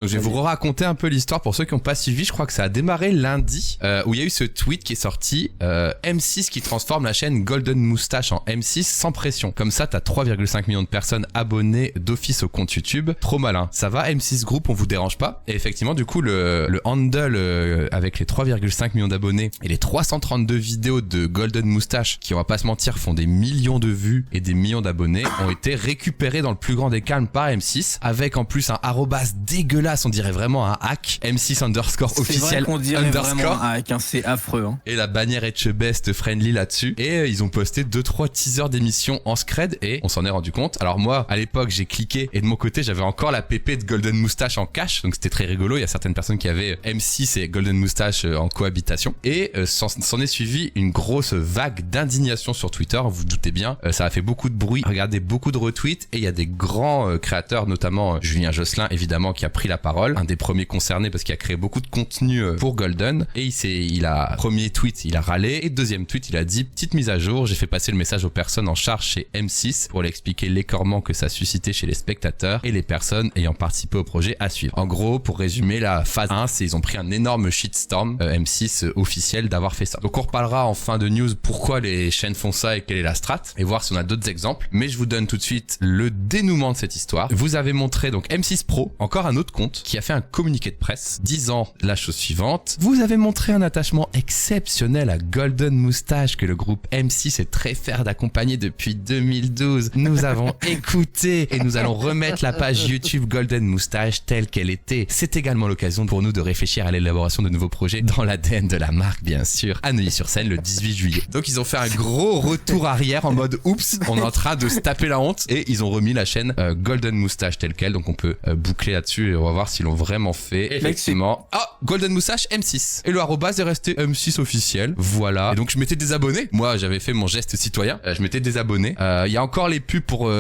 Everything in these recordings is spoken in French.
Je vais vous raconter un peu l'histoire pour ceux qui n'ont pas suivi. Je crois que ça a démarré lundi où il y a eu ce tweet qui est sorti M6 qui transforme la chaîne Golden Moustache en M6 sans pression. Comme ça, t'as 3,5 millions de personnes abonnées d'office au compte YouTube. Trop malin. Ça va M6 Group, on vous dérange pas. Et effectivement, du coup, le handle avec les 3,5 millions d'abonnés et les 332 vidéos de Golden Moustache qui, on va pas se mentir, font des millions de vues et des millions d'abonnés, ont été récupérés dans le plus grand des calmes par M6 avec en plus un arrobas dégueulasse. On dirait vraiment un hack. M6 underscore officiel. C'est vrai qu'on dirait underscore. Vraiment un hack, hein, c'est affreux. Hein. Et la bannière Etchebest friendly là-dessus. Et ils ont posté 2-3 teasers d'émissions en scred et on s'en est rendu compte. Alors moi, à l'époque, j'ai cliqué et de mon côté, j'avais encore la PP de Golden Moustache en cache. Donc c'était très rigolo. Il y a certaines personnes qui avaient M6 et Golden Moustache en cohabitation. Et s'en est suivi une grosse vague d'indignation sur Twitter. Vous vous doutez bien. Ça a fait beaucoup de bruit. Regardez, beaucoup de retweets. Et il y a des grands créateurs, notamment Julien Josselin, évidemment, qui a pris la parole, un des premiers concernés parce qu'il a créé beaucoup de contenu pour Golden, et il a premier tweet, il a râlé, et deuxième tweet, il a dit petite mise à jour, j'ai fait passer le message aux personnes en charge chez M6 pour leur expliquer l'écœurement que ça suscitait chez les spectateurs et les personnes ayant participé au projet à suivre. En gros, pour résumer, la phase 1, c'est ils ont pris un énorme shitstorm M6 officiel d'avoir fait ça. Donc on reparlera en fin de news pourquoi les chaînes font ça et quelle est la strat, et voir si on a d'autres exemples, mais je vous donne tout de suite le dénouement de cette histoire. Vous avez montré donc M6 Pro, encore un autre compte, qui a fait un communiqué de presse disant la chose suivante: vous avez montré un attachement exceptionnel à Golden Moustache que le groupe M6 est très fier d'accompagner depuis 2012. Nous avons écouté et nous allons remettre la page YouTube Golden Moustache telle qu'elle était. C'est également l'occasion pour nous de réfléchir à l'élaboration de nouveaux projets dans l'ADN de la marque, bien sûr, à Neuilly-sur-Seine le 18 juillet. Donc ils ont fait un gros retour arrière en mode oups, on est en train de se taper la honte, et ils ont remis la chaîne Golden Moustache telle qu'elle. Donc on peut boucler là-dessus et on va voir s'ils l'ont vraiment fait. Effectivement. Ah, Golden Moustache M6. Et le arrobas est resté M6 officiel. Voilà. Et donc je m'étais désabonné. Moi, j'avais fait mon geste citoyen. Je m'étais désabonné. Il y a encore les pubs pour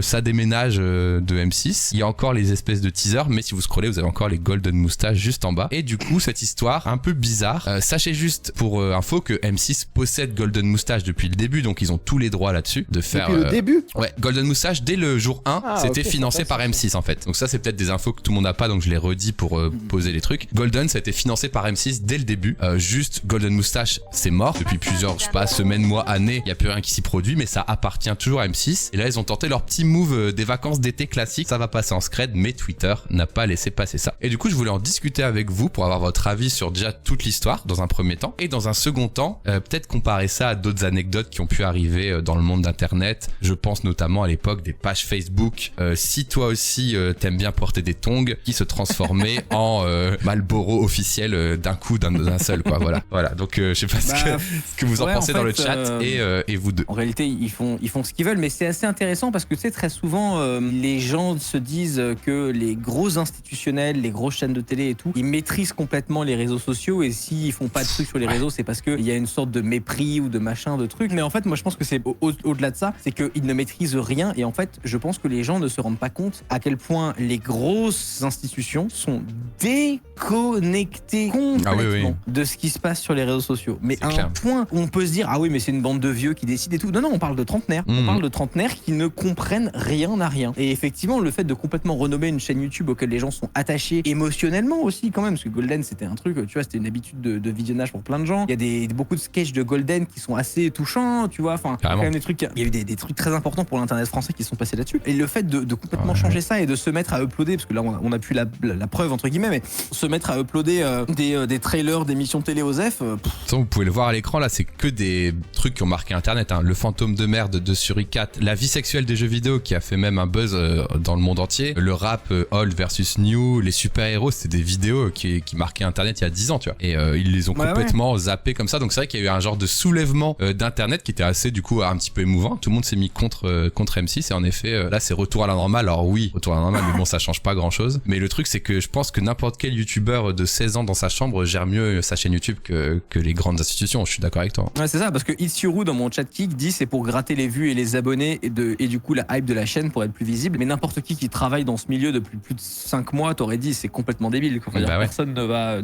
ça déménage de M6. Il y a encore les espèces de teasers, mais si vous scrollez, vous avez encore les Golden Moustache juste en bas. Et du coup, cette histoire un peu bizarre. Sachez juste pour info que M6 possède Golden Moustache depuis le début, donc ils ont tous les droits là-dessus de faire. Depuis le début. Ouais, Golden Moustache dès le jour 1, c'était financé par M6 en fait. Donc ça, c'est peut-être des infos que tout le monde n'a pas, donc je les redis pour poser les trucs. Golden, ça a été financé par M6 dès le début. Juste Golden Moustache, c'est mort depuis plusieurs, je sais pas, semaines, mois, années. Il y a plus rien qui s'y produit, mais ça appartient toujours à M6. Et là, ils ont tenté leur petit move des vacances d'été classiques. Ça va passer en scred, mais Twitter n'a pas laissé passer ça. Et du coup, je voulais en discuter avec vous pour avoir votre avis sur déjà toute l'histoire dans un premier temps, et dans un second temps, peut-être comparer ça à d'autres anecdotes qui ont pu arriver dans le monde d'internet. Je pense notamment à l'époque des pages Facebook. Si toi aussi t'aimes bien porter des tongs qui se transformaient en Marlboro officiel d'un coup, d'un seul, quoi. Voilà. Donc je sais pas ce que vous en pensez dans le chat, et vous deux. En réalité, ils font ce qu'ils veulent, mais c'est assez intéressant parce que tu sais, très souvent les gens se disent que les gros institutionnels, les grosses chaînes de télé et tout, ils maîtrisent complètement les réseaux sociaux, et s'ils font pas de trucs sur les réseaux, c'est parce qu'il y a une sorte de mépris ou de machin, de truc. Mais en fait, moi je pense que c'est au-delà de ça, c'est qu'ils ne maîtrisent rien, et en fait, je pense que les gens ne se rendent pas compte à quel point les grosses institutions sont déconnectées complètement de ce qui se passe sur les réseaux sociaux. Mais à un point où on peut se dire, ah oui, mais c'est une bande de vieux qui décide et tout. Non, on parle de trentenaires. On parle de trentenaires qui ne comprennent rien à rien. Et effectivement, le fait de complètement renommer une chaîne YouTube auquel les gens sont attachés émotionnellement aussi, quand même, parce que Golden, c'était un truc, tu vois, c'était une habitude de visionnage pour plein de gens. Il y a beaucoup de sketchs de Golden qui sont assez touchants, tu vois. Enfin, quand même des trucs. Il y a eu des trucs très importants pour l'internet français qui sont passés là-dessus. Et le fait de complètement changer ça et de se mettre à uploader, parce que là, on a pu la preuve, entre guillemets, mais se mettre à uploader des trailers d'émissions télé aux F. Vous pouvez le voir à l'écran, là, c'est que des trucs qui ont marqué Internet. Le fantôme de merde de Suricat, la vie sexuelle des jeux vidéo qui a fait même un buzz dans le monde entier, le rap old versus new, les super-héros, c'était des vidéos qui marquaient Internet il y a 10 ans, tu vois. Et ils les ont complètement zappés comme ça. Donc c'est vrai qu'il y a eu un genre de soulèvement d'Internet qui était assez, du coup, un petit peu émouvant. Tout le monde s'est mis contre M6, et en effet, là, c'est retour à la normale. Alors oui, retour à la normale, mais bon, ça change pas grand-chose. Mais le truc, c'est que je pense que n'importe quel youtubeur de 16 ans dans sa chambre gère mieux sa chaîne YouTube que les grandes institutions. Je suis d'accord avec toi. Ouais, c'est ça, parce que Itsuru dans mon chat kick dit c'est pour gratter les vues et les abonnés et du coup la hype de la chaîne pour être plus visible. Mais n'importe qui travaille dans ce milieu depuis plus de 5 mois t'aurait dit c'est complètement débile. Personne ne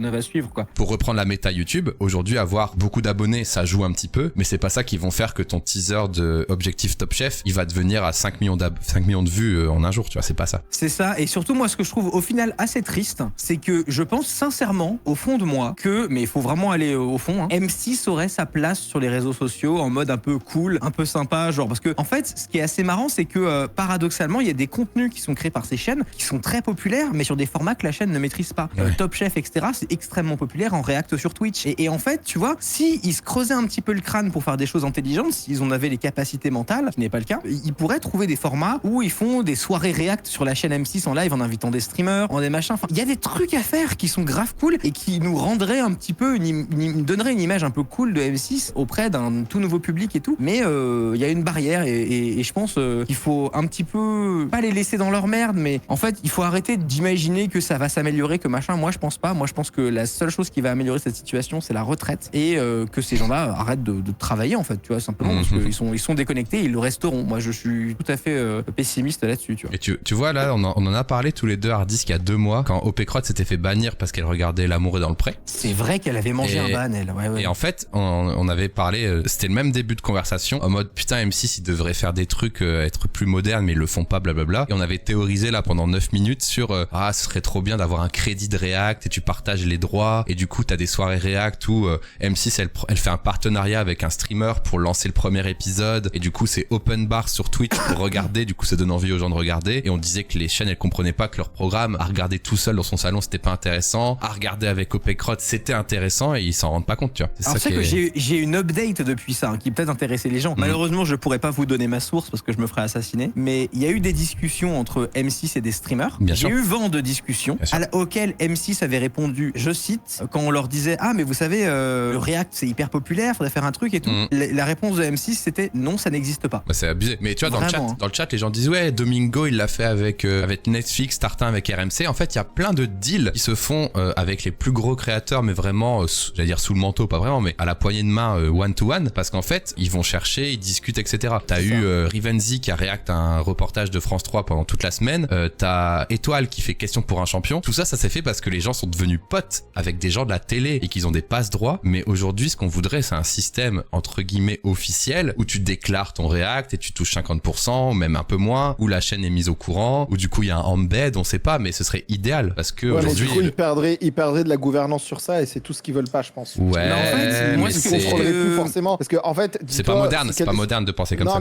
va suivre, quoi. Pour reprendre la méta YouTube, aujourd'hui, avoir beaucoup d'abonnés, ça joue un petit peu, mais c'est pas ça qui vont faire que ton teaser de Objectif Top Chef, il va devenir à 5 millions de vues en un jour, tu vois, c'est pas ça. C'est ça, et surtout moi ce que je trouve au final assez triste, c'est que je pense sincèrement, au fond de moi, mais il faut vraiment aller au fond, M6 aurait sa place sur les réseaux sociaux en mode un peu cool, un peu sympa, genre, parce que en fait, ce qui est assez marrant, c'est que paradoxalement, il y a des contenus qui sont créés par ces chaînes qui sont très populaires, mais sur des formats que la chaîne ne maîtrise pas. Top Chef, etc., c'est extrêmement populaire en React sur Twitch. Et en fait, tu vois, si ils se creusaient un petit peu le crâne pour faire des choses intelligentes, s'ils en avaient les capacités mentales, ce qui n'est pas le cas, ils pourraient trouver des formats où ils font des soirées React sur la chaîne M6 en live en invitant des streamers, en des machins. Enfin, il y a des trucs à faire qui sont grave cool et qui nous rendraient un petit peu, donneraient une image un peu cool de M6 auprès d'un tout nouveau public et tout. Mais il y a une barrière et je pense qu'il faut un petit peu, pas les laisser dans leur merde, mais en fait, il faut arrêter d'imaginer que ça va s'améliorer, que machin. Moi, je pense pas. Moi, je pense que la seule chose qui va améliorer cette situation, c'est la retraite et que ces gens-là arrêtent de travailler, en fait, tu vois, simplement parce qu'ils sont déconnectés, ils le resteront. Moi, je suis tout à fait pessimiste là-dessus, tu vois. Et tu vois, là, on en a parlé tous les deux, Hardisk, il y a 2 mois, quand Opécrotte s'était fait bannir parce qu'elle regardait L'amour est dans le pré. C'est vrai qu'elle avait mangé un ban, elle. Ouais. Et en fait, on avait parlé, c'était le même début de conversation, en mode, putain, M6, ils devraient faire des trucs, être plus modernes, mais ils le font pas, blablabla. Et on avait théorisé, là, pendant 9 minutes sur, ce serait trop bien d'avoir un crédit de React et tu partages les droits. Et du coup, t'as des soirées React où M6, elle fait un partenariat avec un streamer pour lancer le premier épisode. Et du coup, c'est open bar sur Twitch pour regarder. Du coup, ça donne envie aux gens de regarder. Et on disait que les chaînes, elles comprenaient pas que leur programme, à regarder tout seul dans son salon, c'était pas intéressant. À regarder avec Opécrotte, c'était intéressant et ils s'en rendent pas compte, tu vois. Alors, c'est que j'ai une update depuis ça, qui peut-être intéresser les gens. Malheureusement, je pourrais pas vous donner ma source parce que je me ferais assassiner. Mais il y a eu des discussions entre M6 et des streamers. J'ai eu vent de discussions auxquelles M6 avait répondu, je cite, quand on leur disait, ah, mais vous savez, le React, c'est hyper populaire, faudrait faire un truc et tout. La réponse de M6, c'était non, ça n'existe pas. Bah, c'est abusé. Mais tu vois, dans le chat, les gens disent, ouais, Domingo, il l'a fait avec Netflix, Tartin avec RMC. En fait, il y a plein de deals qui se font avec les plus gros créateurs, mais vraiment, j'allais dire sous le manteau, pas vraiment, mais à la poignée de main, one-to-one, parce qu'en fait, ils vont chercher, ils discutent, etc. T'as eu Rivenzi qui a React un reportage de France 3 pendant toute la semaine. T'as Étoile qui fait question pour un champion. Tout ça s'est fait parce que les gens sont devenus potes avec des gens de la télé et qu'ils ont des passe-droits. Mais aujourd'hui, ce qu'on voudrait, c'est un système, entre guillemets, officiel, où tu déclares ton React et tu touches 50%, ou même un peu moins, où la chaîne est mise au courant, où du coup, il y a un embed, on sait pas, mais ce serait idéal, parce que aujourd'hui... Du coup, ils perdraient de la gouvernance sur ça, et c'est tout ce qu'ils veulent pas, je pense. Ouais, mais en fait, moi, ils contrôleraient plus forcément, parce que, en fait... C'est pas moderne, c'est pas moderne de penser comme ça.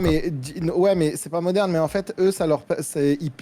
Ouais, mais c'est pas moderne, mais en fait, eux,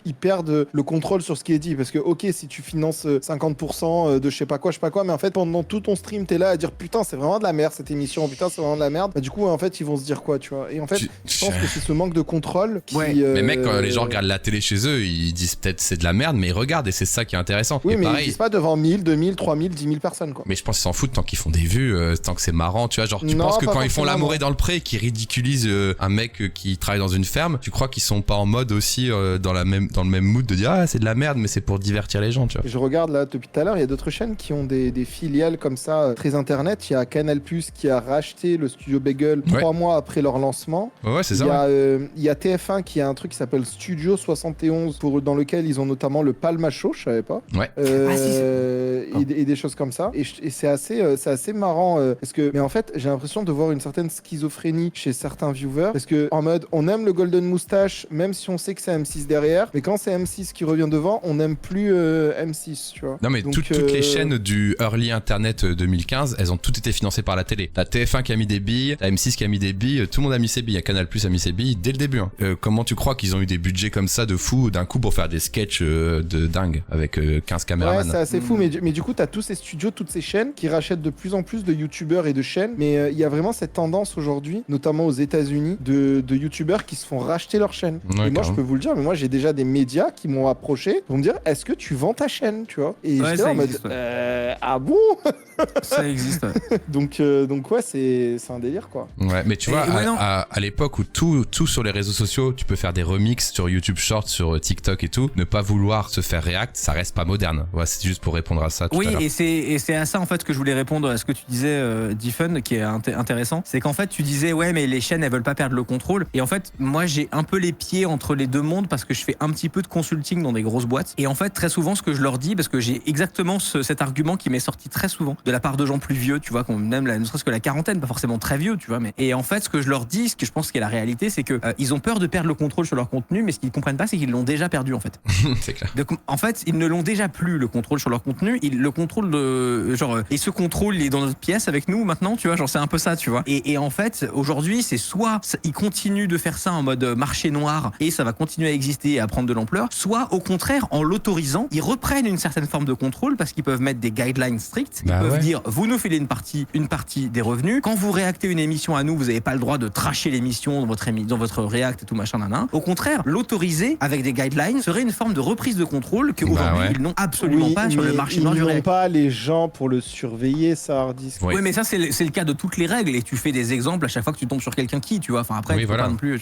ils perdent le contrôle sur ce qui est dit, parce que, ok, si tu finances 50% de je sais pas quoi, mais en fait, pendant tout ton stream, t'es là à dire, putain, c'est vraiment de la merde, cette émission, putain, c'est vraiment de la merde. Bah, du coup, en fait, ils vont se dire quoi, tu vois. Et en fait, je pense que c'est ce manque de contrôle qui... Mais mec, quand les gens regardent la télé chez eux, ils disent peut-être c'est de la merde, mais ils regardent et c'est ça qui est intéressant. Oui, et mais pareil, ils disent pas devant 1000, 2000, 3000, 10 000 personnes, quoi. Mais je pense qu'ils s'en foutent tant qu'ils font des vues, tant que c'est marrant, tu vois. Genre, tu penses que quand ils font L'amour est dans le pré, qu'ils ridiculisent un mec qui travaille dans une ferme, tu crois qu'ils sont pas en mode aussi dans le même mood de dire, ah, c'est de la merde, mais c'est pour divertir les gens, tu vois. Je regarde là depuis tout à l'heure, il y a d'autres chaînes qui ont des filiales comme ça, très internet. Il y a Canal+ qui a racheté le studio Bagel 3 mois après leur lancement. Ouais, c'est ça. Il y a TF1 qui a un truc qui s'appelle Studio 71, dans lequel ils ont notamment le Palma Show, je savais pas. Ouais. Et des choses comme ça. Et c'est assez marrant parce que, mais en fait, j'ai l'impression de voir une certaine schizophrénie chez certains viewers, parce que en mode, on aime le Golden Moustache, même si on sait que c'est M6 derrière, mais quand c'est M6 qui revient devant, on n'aime plus M6, tu vois. Non, mais toutes les chaînes du early internet 2015, elles ont toutes été financées par la télé. T'as TF1 qui a mis des billes, t'as M6 qui a mis des billes, tout le monde a mis ses billes. Canal+ a mis ses billes dès le début. Comment tu crois qu'ils ont eu des budgets comme ça de fou d'un coup pour faire des sketchs de dingue avec 15 caméramans? Ouais, c'est assez fou, mais du coup, t'as tous ces studios, toutes ces chaînes qui rachètent de plus en plus de youtubeurs et de chaînes, mais il y a vraiment cette tendance aujourd'hui, notamment aux États-Unis, de youtubeurs qui se font racheter leur chaîne. Ouais, et moi, je peux vous le dire, mais moi, j'ai déjà des médias qui m'ont approché pour me dire, est-ce que tu vends ta chaîne, tu vois? Et j'étais en mode, ah bon? Ça existe. Donc ouais, c'est un délire, quoi. Ouais, mais tu vois, à l'époque où tout sur les réseaux sociaux, tu peux faire des remixes sur YouTube Short, sur TikTok et tout, ne pas vouloir se faire React, ça reste pas moderne. Ouais, c'est juste pour répondre à ça tout à l'heure. Oui, et c'est à ça en fait que je voulais répondre à ce que tu disais, Diffun, qui est intéressant. C'est qu'en fait, tu disais, ouais, mais les chaînes, elles veulent pas perdre le contrôle. Et en fait, moi, j'ai un peu les pieds entre les deux mondes parce que je fais un petit peu de consulting dans des grosses boîtes. Et en fait, très souvent, ce que je leur dis, parce que j'ai exactement cet argument qui m'est sorti très souvent de la part de gens plus vieux, tu vois, qu'on aime ne serait-ce que la quarantaine, pas forcément très vieux, tu vois. Mais et en fait, ce que je leur dis, ce que je pense qu'est la réalité, c'est que ils ont peur de perdre le contrôle sur leur contenu, mais ce qu'ils comprennent pas, c'est qu'ils l'ont déjà perdu en fait. clair. Donc, en fait, ils ne l'ont déjà plus, le contrôle sur leur contenu. Le contrôle de. Genre, et ce contrôle, il est dans notre pièce avec nous maintenant, tu vois. Genre, c'est un peu ça, tu vois. Et en fait, aujourd'hui, c'est soit ils continuent de faire ça en mode marché noir et ça va continuer à exister et à prendre de l'ampleur, soit au contraire, en l'autorisant, ils reprennent une certaine forme de contrôle parce qu'ils peuvent mettre des guidelines stricts. Ils peuvent dire, vous nous filez une partie des revenus. Quand vous réactez une émission à nous, vous n'avez pas le droit de tracher l'émission dans votre réact et tout machin, nan. Au contraire, l'autoriser avec des guidelines serait une forme de reprise de contrôle qu'aujourd'hui, ils n'ont absolument pas sur le marché noir du réact. Ils n'ont pas les gens pour le surveiller, ça, Hardisk. Oui, mais ça, c'est le cas de toutes les règles et tu fais des exemples à chaque fois que tu tombes sur quelqu'un qui, tu vois. Enfin, après, tu peux pas non plus.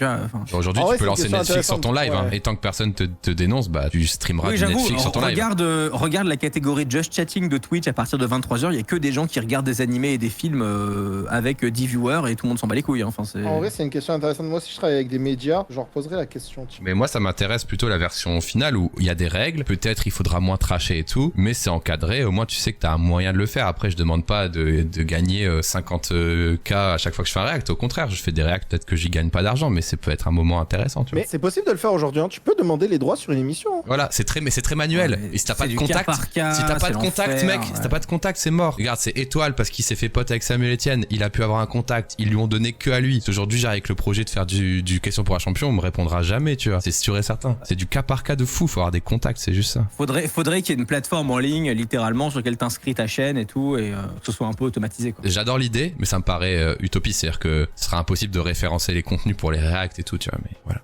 Aujourd'hui, tu peux lancer Netflix sur ton live, et tant que personne te dénonce, bah, tu streameras du Netflix sur ton live. Regarde la catégorie Just Chatting de Twitch à partir de 23h, il y a que des gens qui regardent des animés et des films avec 10 viewers et tout le monde s'en bat les couilles. Enfin, en vrai, c'est une question intéressante. Moi, si je travaille avec des médias, je leur poserai la question. Mais moi, ça m'intéresse plutôt la version finale où il y a des règles. Peut-être il faudra moins tracher et tout, mais c'est encadré. Au moins, tu sais que t'as un moyen de le faire. Après, je demande pas de gagner 50K à chaque fois que je fais un react. Au contraire, je fais des reacts, peut-être que j'y gagne pas d'argent, mais ça peut être un moment intéressant. Tu vois. Mais c'est possible de le faire aujourd'hui. Tu peux demander les droits sur une émission. Voilà, mais c'est très manuel. Et si t'as pas de contact, si t'as pas de contact, mec, si t'as pas de contact, c'est mort. Regarde, c'est Étoile parce qu'il s'est fait pote avec Samuel Etienne. Il a pu avoir un contact. Ils lui ont donné que à lui. Aujourd'hui, j'arrive avec le projet de faire du question pour un champion, on me répondra jamais, tu vois. C'est sûr et certain. C'est du cas par cas de fou. Faut avoir des contacts, c'est juste ça. Faudrait qu'il y ait une plateforme en ligne, littéralement, sur laquelle t'inscris ta chaîne et tout, et que ce soit un peu automatisé, quoi. J'adore l'idée, mais ça me paraît utopiste. C'est-à-dire que ce sera impossible de référencer les contenus pour les reacts et tout, tu vois. Mais voilà.